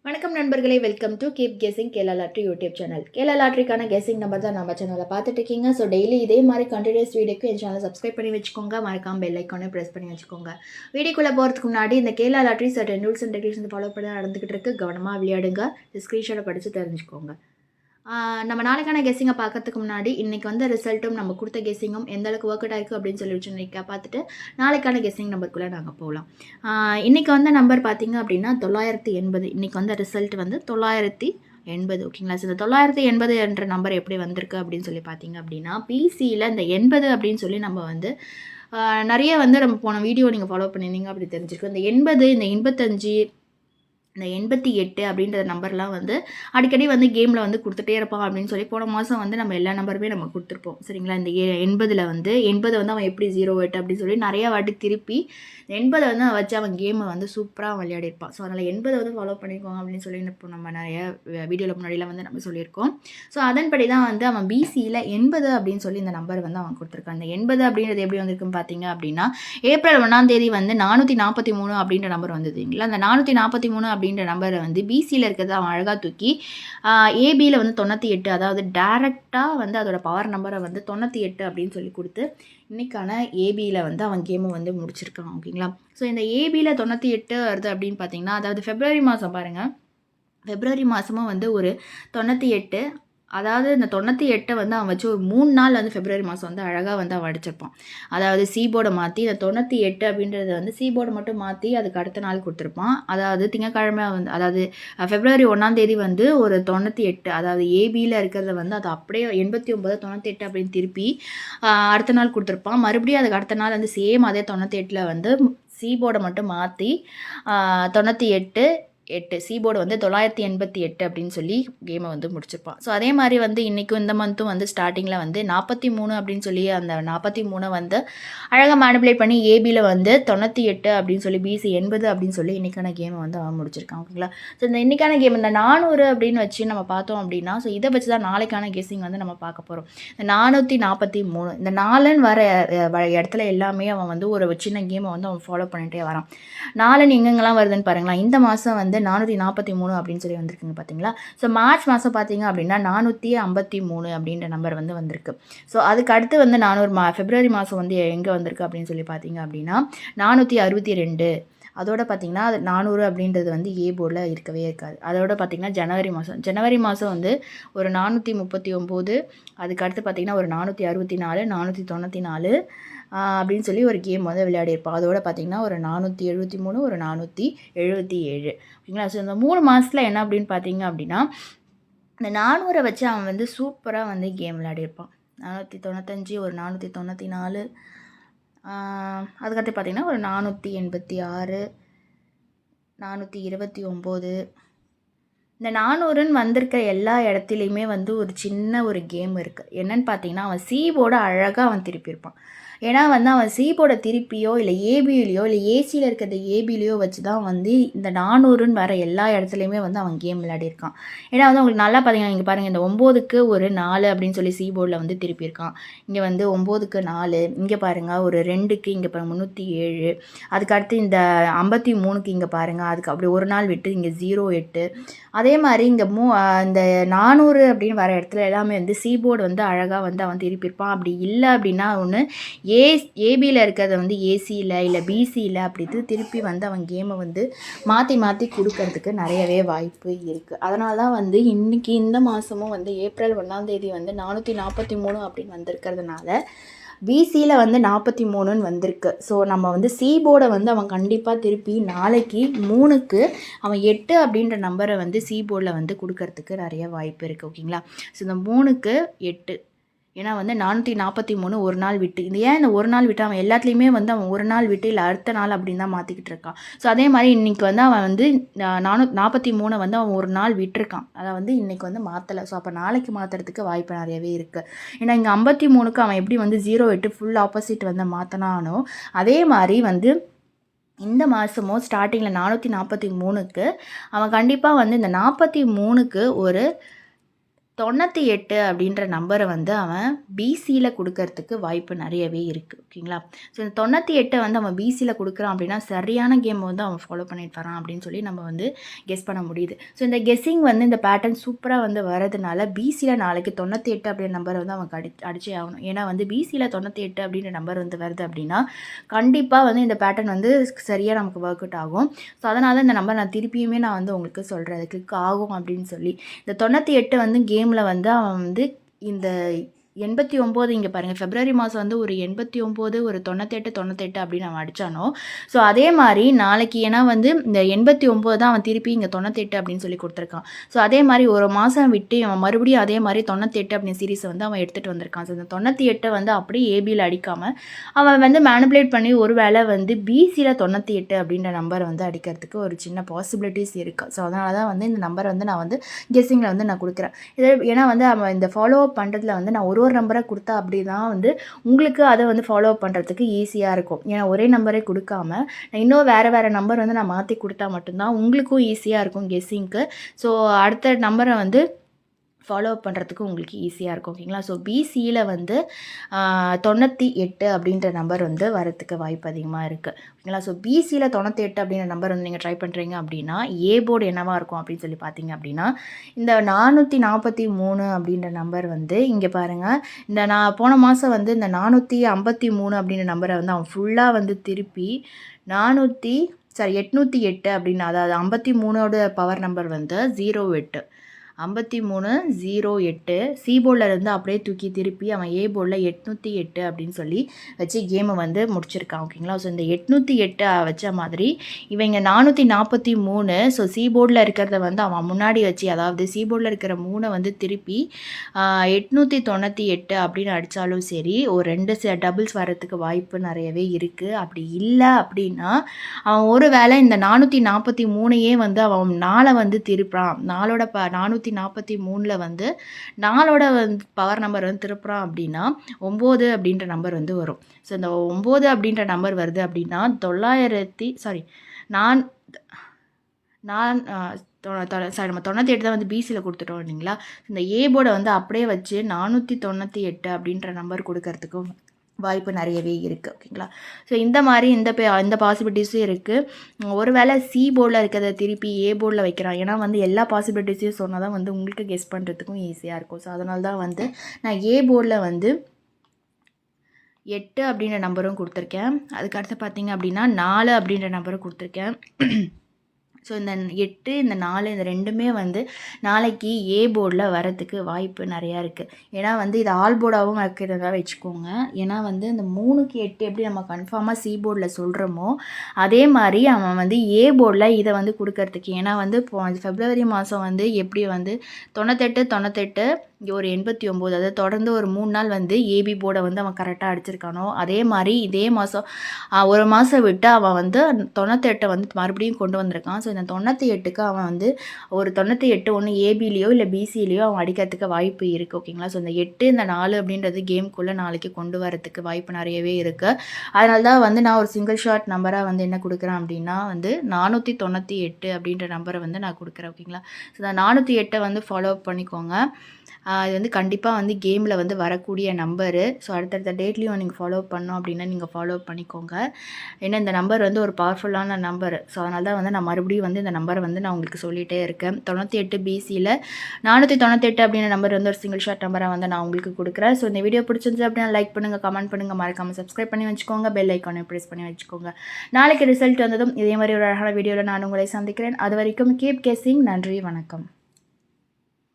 வணக்கம் நண்பர்களே, welcome to keep guessing Kerala lottery YouTube channel. Kerala லாட்ரிக்கான கெஸிங் நம்பர் தான் நம்ம சேனலில் பார்த்துட்டு இருக்கீங்க. ஸோ டெய்லி இதே மாதிரி கண்டினியூஸ் வீடியோக்கு என் சேனலை சப்ஸ்கிரைப் பண்ணி வச்சுக்கோங்க. மறக்காம பெல் ஐக்கானே ப்ரெஸ் பண்ணி வச்சுக்கோங்க. வீடியோக்குள்ளே போகிறதுக்கு முன்னாடி இந்த Kerala lottery certain rules and regulation follow பண்ணி நடந்துகிட்டு இருக்கு. கவனமாக விளையாடுங்க. ஸ்க்ரீன்ஷாட்டை படித்து தெரிஞ்சுக்கோங்க. நம்ம நாளைக்கான கெஸ்ஸிங்கை பார்க்கறதுக்கு முன்னாடி இன்றைக்கி வந்து ரிசல்ட்டும் நம்ம கொடுத்த கெஸ்ஸிங்கும் எந்த அளவுக்கு ஒர்க் அவுட் ஆயிருக்கு அப்படின்னு சொல்லி இன்றைக்கி பார்த்துட்டு நாளைக்கான கெஸ்ஸிங் நம்பருக்குள்ளே நாங்கள் போகலாம். இன்றைக்கி வந்து நம்பர் பார்த்திங்க அப்படின்னா 980. இன்றைக்கி வந்து ரிசல்ட் வந்து 980. ஓகேங்களா? ஸோ இந்த 980 என்ற நம்பர் எப்படி வந்திருக்கு அப்படின்னு சொல்லி பார்த்தீங்க அப்படின்னா, பிசியில் இந்த 80 அப்படின்னு சொல்லி நம்ம வந்து நிறைய வந்து நம்ம போன வீடியோ நீங்கள் ஃபாலோ பண்ணியிருந்தீங்க அப்படி தெரிஞ்சிருக்கு. இந்த 80, இந்த 85, இந்த 88 அப்படின்ற நம்பர்லாம் வந்து அடிக்கடி வந்து கேமில் வந்து கொடுத்துட்டே இருப்பான் அப்படின்னு சொல்லி போன மாதம் வந்து நம்ம எல்லா நம்பருமே நம்ம கொடுத்துருப்போம். சரிங்களா? இந்த 80 வந்து 80 வந்து அவன் எப்படி 08 அப்படின்னு சொல்லி நிறைய வாட்டி திருப்பி 80 வந்து அவன் வச்சு அவன் கேமை வந்து சூப்பராக விளையாடிருப்பான். ஸோ அதனால் 80 வந்து ஃபாலோ பண்ணிக்கோங்க அப்படின்னு சொல்லி இப்போ நம்ம நிறைய வீடியோவில் முன்னாடிலாம் வந்து நம்ம சொல்லியிருக்கோம். ஸோ அதன்படி தான் வந்து அவன் பிசியில் 80 அப்படின்னு சொல்லி இந்த நம்பர் வந்து அவன் கொடுத்துருக்கான். இந்த 80 அப்படின்றது எப்படி வந்திருக்குன்னு பார்த்தீங்க அப்படின்னா, ஏப்ரல் 1 வந்து 443 அப்படின்ற நம்பர் வந்ததுங்களா. அந்த 443 அப்படின்ற நம்பரை வந்து பிசியில் இருக்கிறத அவன் அழகாக தூக்கி ஏபியில் வந்து 98, அதாவது டைரெக்டாக வந்து அதோட பவர் நம்பரை வந்து 98 அப்படின்னு சொல்லி கொடுத்து இன்றைக்கான ஏபியில் வந்து அவன் கேமை வந்து முடிச்சிருக்கான். ஓகேங்களா? ஸோ இந்த ஏபியில் 98 வருது அப்படின்னு பார்த்தீங்கன்னா, அதாவது ஃபெப்ரவரி மாதம் பாருங்கள், ஃபெப்ரவரி மாதமும் வந்து ஒரு 98, அதாவது இந்த 98 வந்து அவன் வச்சு ஒரு 3 நாள் வந்து ஃபெப்ரவரி மாதம் வந்து அழகாக வந்து அவன் அடிச்சிருப்பான். அதாவது சீபோர்டை மாற்றி இந்த 98 அப்படின்றது வந்து சீபோர்டை மட்டும் மாற்றி அதுக்கு அடுத்த நாள் கொடுத்துருப்பான். அதாவது திங்கக்கிழமை வந்து, அதாவது ஃபெப்ரவரி 1 வந்து ஒரு 98, அதாவது ஏபியில் இருக்கிறத வந்து அது அப்படியே 89, 98 அப்படின்னு திருப்பி அடுத்த நாள் கொடுத்துருப்பான். மறுபடியும் அதுக்கு அடுத்த நாள் வந்து சேம் அதே 98 வந்து சீபோர்டை மட்டும் மாற்றி 98 சீபோர்டு வந்து 988 அப்படின்னு சொல்லி கேமை வந்து முடிச்சிருப்பான். ஸோ அதே மாதிரி வந்து இன்றைக்கும் இந்த மந்த்தும் வந்து ஸ்டார்டிங்கில் வந்து 43 அப்படின்னு சொல்லி அந்த 43 வந்து அழகாக மேனிப்புலேட் பண்ணி ஏபியில் வந்து 98 அப்படின்னு சொல்லி பிசி 80 அப்படின்னு சொல்லி இன்றைக்கான கேமை வந்து அவன் முடிச்சிருக்கான். ஓகேங்களா? ஸோ இந்த இன்றைக்கான கேம் இந்த 400 அப்படின்னு வச்சு நம்ம பார்த்தோம் அப்படின்னா, ஸோ இதை வச்சு தான் நாளைக்கான கெஸ்ஸிங் வந்து நம்ம பார்க்க போகிறோம். இந்த 443 இந்த 4ன்னு வர இடத்துல எல்லாமே அவன் வந்து ஒரு சின்ன கேமை வந்து அவன் ஃபாலோ பண்ணிகிட்டே வரான். 4 எங்கெங்கெல்லாம் வருதுன்னு பாருங்களா. இந்த மாதம் வந்து 443 அப்படின்னு சொல்லி வந்திருக்குங்க பார்த்தீங்களா. ஸோ மார்ச் மாதம் பார்த்தீங்க அப்படின்னா 453 அப்படின்ற நம்பர் வந்து வந்திருக்கு. ஸோ அதுக்கு அடுத்து வந்து 400 ஃபெப்ரவரி மாதம் வந்து எங்கே வந்திருக்கு அப்படின்னு சொல்லி பார்த்தீங்க அப்படின்னா 462. அதோட பார்த்திங்கன்னா அது 400 அப்படின்றது வந்து ஏ போர்டில் இருக்கவே இருக்காது. அதோட பார்த்திங்கன்னா ஜனவரி மாதம் வந்து ஒரு 439, அதுக்கு அடுத்து பார்த்திங்கன்னா ஒரு 464, 494 அப்படின்னு சொல்லி ஒரு கேம் வந்து விளையாடிருப்பான். அதோட பார்த்திங்கன்னா ஒரு 473, ஒரு 477. ஓகேங்களா? ஸோ இந்த 3 மாதத்தில் என்ன அப்படின்னு பார்த்தீங்க அப்படின்னா, இந்த 400 வச்சு அவன் வந்து சூப்பராக வந்து கேம் விளையாடிருப்பான். 495, ஒரு 494, அதுக்கடுத்து பார்த்திங்கன்னா ஒரு 486, 429. இந்த 400ன்னு வந்திருக்க எல்லா இடத்துலையுமே வந்து ஒரு சின்ன ஒரு கேம் இருக்குது. என்னன்னு பார்த்தீங்கன்னா, அவன் சீபோர்டை அழகாக அவன் திருப்பியிருப்பான். ஏன்னா வந்து அவன் சீபோர்டை திருப்பியோ இல்லை ஏபியிலையோ இல்லை ஏசியில் இருக்கிறத ஏபிலையோ வச்சு தான் வந்து இந்த 400ன்னு வர எல்லா இடத்துலையுமே வந்து அவன் கேம் விளையாடிருக்கான். ஏன்னா வந்து உங்களுக்கு நல்லா பார்த்தீங்கன்னா, இங்கே பாருங்கள், இந்த 9க்கு ஒரு 4 அப்படின்னு சொல்லி சீபோர்டில் வந்து திருப்பியிருக்கான். இங்கே வந்து 9க்கு 4, இங்கே பாருங்கள் ஒரு 2க்கு இங்கே பாருங்கள் 307, அதுக்கடுத்து இந்த 53க்கு இங்கே பாருங்கள், அதுக்கு அப்படி ஒரு நாள் விட்டு இங்கே 08. அதே மாதிரி இங்கே இந்த 400 அப்படின்னு வர இடத்துல எல்லாமே வந்து சீபோர்டு வந்து அழகாக வந்து அவன் திருப்பியிருப்பான். அப்படி இல்லை அப்படின்னா ஒன்று ஏபியில் இருக்கிறத வந்து ஏசியில் இல்லை பிசியில் அப்படி திருப்பி வந்து அவன் கேமை வந்து மாற்றி கொடுக்கறதுக்கு நிறையவே வாய்ப்பு இருக்குது. அதனால தான் வந்து இன்றைக்கி இந்த மாதமும் வந்து ஏப்ரல் 1 வந்து 443 அப்படின்னு வந்திருக்கிறதுனால பிசியில் வந்து 43ன்னு வந்திருக்கு. ஸோ நம்ம வந்து சீபோர்டை வந்து அவன் கண்டிப்பாக திருப்பி நாளைக்கு 3க்கு அவன் 8 அப்படின்ற நம்பரை வந்து சீபோர்டில் வந்து கொடுக்கறதுக்கு நிறைய வாய்ப்பு இருக்குது. ஓகேங்களா? ஸோ இந்த 3க்கு 8, ஏன்னா வந்து 443 ஒரு நாள் விட்டு, இந்த ஏன் இந்த ஒரு நாள் விட்டு அவன் எல்லாத்துலேயுமே வந்து அவன் ஒரு நாள் விட்டு இல்லை அடுத்த நாள் அப்படின்னு தான் மாற்றிக்கிட்டு இருக்கான். ஸோ அதே மாதிரி இன்றைக்கி வந்து அவன் வந்து 443 வந்து அவன் ஒரு நாள் விட்டுருக்கான். அதை வந்து இன்றைக்கி வந்து மாற்றலை. ஸோ அப்போ நாளைக்கு மாற்றுறதுக்கு வாய்ப்பு நிறையவே இருக்குது. ஏன்னா இங்கே 53க்கு அவன் எப்படி வந்து 08 ஃபுல் ஆப்போசிட் வந்து மாற்றினானோ அதே மாதிரி வந்து இந்த மாதமும் ஸ்டார்டிங்கில் 443க்கு அவன் கண்டிப்பாக வந்து இந்த 43க்கு ஒரு 98 அப்படின்ற நம்பரை வந்து அவன் பிசியில் கொடுக்கறதுக்கு வாய்ப்பு நிறையவே இருக்குது. ஓகேங்களா? ஸோ இந்த 98 வந்து அவன் பிசியில் கொடுக்குறான் அப்படின்னா சரியான கேம் வந்து அவன் ஃபாலோ பண்ணிட்டு வரான் அப்படின்னு சொல்லி நம்ம வந்து கெஸ் பண்ண முடியுது. ஸோ இந்த கெஸ்ஸிங் வந்து இந்த பேட்டர்ன் சூப்பராக வந்து வரதுனால பிசியில் நாளைக்கு 98 அப்படின்ற நம்பரை வந்து அவன் அடிச்சே ஆகணும். ஏன்னா வந்து பிசியில் 98 அப்படின்ற நம்பர் வந்து வருது அப்படின்னா கண்டிப்பாக வந்து இந்த பேட்டர்ன் வந்து சரியாக நமக்கு ஒர்க் அவுட் ஆகும். ஸோ அதனால் இந்த நம்பர் நான் திருப்பியுமே நான் வந்து உங்களுக்கு சொல்கிறேன், அது கிளிக் ஆகும் அப்படின்னு சொல்லி. இந்த 98 வந்து கேமில் வந்து அவன் வந்து இந்த 89 இங்கே பாருங்கள், பிப்ரவரி மாதம் வந்து ஒரு 89 ஒரு 98 அப்படின்னு அவன் அடித்தானோ, ஸோ அதே மாதிரி நாளைக்கு ஏன்னா வந்து இந்த 89 தான் அவன் திருப்பி இங்கே 98 அப்படின்னு சொல்லி கொடுத்துருக்கான். ஸோ அதே மாதிரி ஒரு மாதம் விட்டு அவன் மறுபடியும் அதே மாதிரி 98 அப்படின்னு சீரீஸை வந்து அவன் எடுத்துகிட்டு வந்திருக்கான். ஸோ இந்த 98 வந்து அப்படியே ஏபியில் அடிக்காமல் அவன் வந்து மேனிபுலேட் பண்ணி ஒரு வேளை வந்து பிசியில் 98 அப்படின்ற நம்பரை வந்து அடிக்கிறதுக்கு ஒரு சின்ன பாசிபிலிட்டிஸ் இருக்குது. ஸோ அதனால தான் வந்து இந்த நம்பரை வந்து நான் வந்து கெஸ்ஸிங்கில் வந்து நான் கொடுக்குறேன். இது ஏன்னா வந்து அவன் இந்த ஃபாலோ அப் பண்ணுறதுல வந்து நான் ஒரு நம்பரை கொடுத்தா அப்படி தான் வந்து உங்களுக்கு அதை வந்து ஃபாலோ அப் பண்ணுறதுக்கு ஈஸியாக இருக்கும். ஏன்னா ஒரே நம்பரே கொடுக்காம நான் இன்னும் வேறு நம்பர் வந்து நான் மாற்றி கொடுத்தா மட்டும்தான் உங்களுக்கும் ஈஸியாக இருக்கும் கெஸ்ஸிங்க்கு. ஸோ அடுத்த நம்பரை வந்து ஃபாலோ அப் பண்ணுறதுக்கு உங்களுக்கு ஈஸியாக இருக்கும். ஓகேங்களா? ஸோ பிசியில் வந்து 98 அப்படின்ற நம்பர் வந்து வரத்துக்கு வாய்ப்பு அதிகமாக இருக்குது. ஓகேங்களா? ஸோ பிசியில் 98 அப்படின்ற நம்பர் வந்து நீங்கள் ட்ரை பண்ணுறீங்க அப்படின்னா ஏ போர்டு என்னவாக இருக்கும் அப்படின்னு சொல்லி பார்த்தீங்க அப்படின்னா இந்த 443 அப்படின்ற நம்பர் வந்து இங்கே பாருங்கள், இந்த நான் போன மாதம் வந்து இந்த 453 அப்படின்ற நம்பரை வந்து அவன் ஃபுல்லாக வந்து திருப்பி 808 அப்படின்னு, அதாவது 53ஓட பவர் நம்பர் வந்து 08 5308 சி போர்டில் இருந்து அப்படியே தூக்கி திருப்பி அவன் ஏ போர்டில் 808 அப்படின்னு சொல்லி வச்சு கேமை வந்து முடிச்சிருக்கான். ஓகேங்களா? ஸோ இந்த 808 வச்ச மாதிரி இவங்க 443 ஸோ சி போர்டில் இருக்கிறத வந்து அவன் முன்னாடி வச்சு, அதாவது சி போர்டில் இருக்கிற 3 வந்து திருப்பி 898 அப்படின்னு அடித்தாலும் சரி ஒரு 2 டபுள்ஸ் வரத்துக்கு வாய்ப்பு நிறையவே இருக்குது. அப்படி இல்லை அப்படின்னா அவன் ஒரு வேளை இந்த 443 வந்து அவன் 4 வந்து திருப்பான், 443 வந்து 4ஓட வந்து பவர் நம்பர் வந்து திருப்புறான் அப்படின்னா 9 அப்படின்ற நம்பர் வந்து வரும். ஸோ இந்த 9 அப்படின்ற நம்பர் வருது அப்படின்னா 98 தான் வந்து பிசியில் கொடுத்துட்டோம் இல்லைங்களா? இந்த ஏ போர்டை வந்து அப்படியே வச்சு 498 அப்படின்ற நம்பர் கொடுக்கறதுக்கும் வாய்ப்பு நிறையவே இருக்குது. ஓகேங்களா? ஸோ இந்த மாதிரி இந்த பாசிபிலிட்டிஸும் இருக்குது. ஒரு வேளை சி போர்டில் இருக்கிறத திருப்பி ஏ போர்டில் வைக்கிறான். ஏன்னா வந்து எல்லா பாசிபிலிட்டிஸையும் சொன்னால் தான் வந்து உங்களுக்கு கெஸ் பண்ணுறதுக்கும் ஈஸியாக இருக்கும். ஸோ அதனால தான் வந்து நான் ஏ போர்டில் வந்து 8 அப்படின்ற நம்பரும் கொடுத்துருக்கேன். அதுக்கடுத்து பார்த்தீங்க அப்படின்னா 4 அப்படின்ற நம்பரும் கொடுத்துருக்கேன். ஸோ இந்த 8 இந்த 4 இந்த ரெண்டுமே வந்து நாளைக்கு ஏ போர்டில் வரத்துக்கு வாய்ப்பு நிறையா இருக்குது. ஏன்னா வந்து இது ஆல் போர்டாகவும் வைக்கிறதா வச்சுக்கோங்க. ஏன்னா வந்து இந்த 3க்கு 8 எப்படி நம்ம கன்ஃபார்மாக சி போர்டில் சொல்கிறோமோ அதே மாதிரி அவன் வந்து ஏ போர்டில் இதை வந்து கொடுக்கறதுக்கு, ஏன்னா வந்து இப்போ பிப்ரவரி மாதம் வந்து எப்படி வந்து 98 இங்கே ஒரு 89, அதாவது தொடர்ந்து ஒரு 3 நாள் வந்து ஏபி போர்டை வந்து அவன் கரெக்டாக அடிச்சிருக்கானோ அதே மாதிரி இதே மாதம் ஒரு மாதம் விட்டு அவன் வந்து 98 வந்து மறுபடியும் கொண்டு வந்திருக்கான். ஸோ இந்த 98க்கு அவன் வந்து ஒரு 98 ஒன்று ஏபிலேயோ இல்லை பிசிலேயோ அவன் அடிக்கிறதுக்கு வாய்ப்பு இருக்குது. ஓகேங்களா? ஸோ இந்த 8 இந்த 4 அப்படின்றது கேமுக்குள்ளே நாளைக்கு கொண்டு வரத்துக்கு வாய்ப்பு நிறையவே இருக்குது. அதனால தான் வந்து நான் ஒரு சிங்கிள் ஷார்ட் நம்பராக வந்து என்ன கொடுக்குறேன் அப்படின்னா வந்து 498 அப்படின்ற நம்பரை வந்து நான் கொடுக்குறேன். ஓகேங்களா? ஸோ இந்த 408 வந்து ஃபாலோ அப் பண்ணிக்கோங்க. இது வந்து கண்டிப்பாக வந்து கேமில் வந்து வரக்கூடிய நம்பரு. ஸோ அடுத்தடுத்த டேட்லேயும் நீங்கள் ஃபாலோ பண்ணோம் அப்படின்னா நீங்கள் ஃபாலோ பண்ணிக்கோங்க. ஏன்னா இந்த நம்பர் வந்து ஒரு பவர்ஃபுல்லான நம்பர். ஸோ அதனால தான் வந்து நான் மறுபடியும் வந்து இந்த நம்பரை வந்து நான் உங்களுக்கு சொல்லிகிட்டே இருக்கேன். 98 பிசியில் 498 அப்படின்ற நம்பர் வந்து ஒரு சிங்கிள் ஷார்ட் நம்பராக வந்து நான் உங்களுக்கு கொடுக்குறேன். ஸோ இந்த வீடியோ பிடிச்சிருந்துச்சு அப்படின்னா லைக் பண்ணுங்கள், கமெண்ட் பண்ணுங்கள், மறக்காமல் சப்ஸ்கிரைப் பண்ணி வச்சுக்கோங்க, பெல் ஐக்கானை ப்ரெஸ் பண்ணி வச்சுக்கோங்க. நாளைக்கு ரிசல்ட் வந்ததும் இதே மாதிரி ஒரு அழகான வீடியோவில் நான் உங்களை சந்திக்கிறேன். அது வரைக்கும் கீப் கெஸ்ஸிங். நன்றி, வணக்கம்.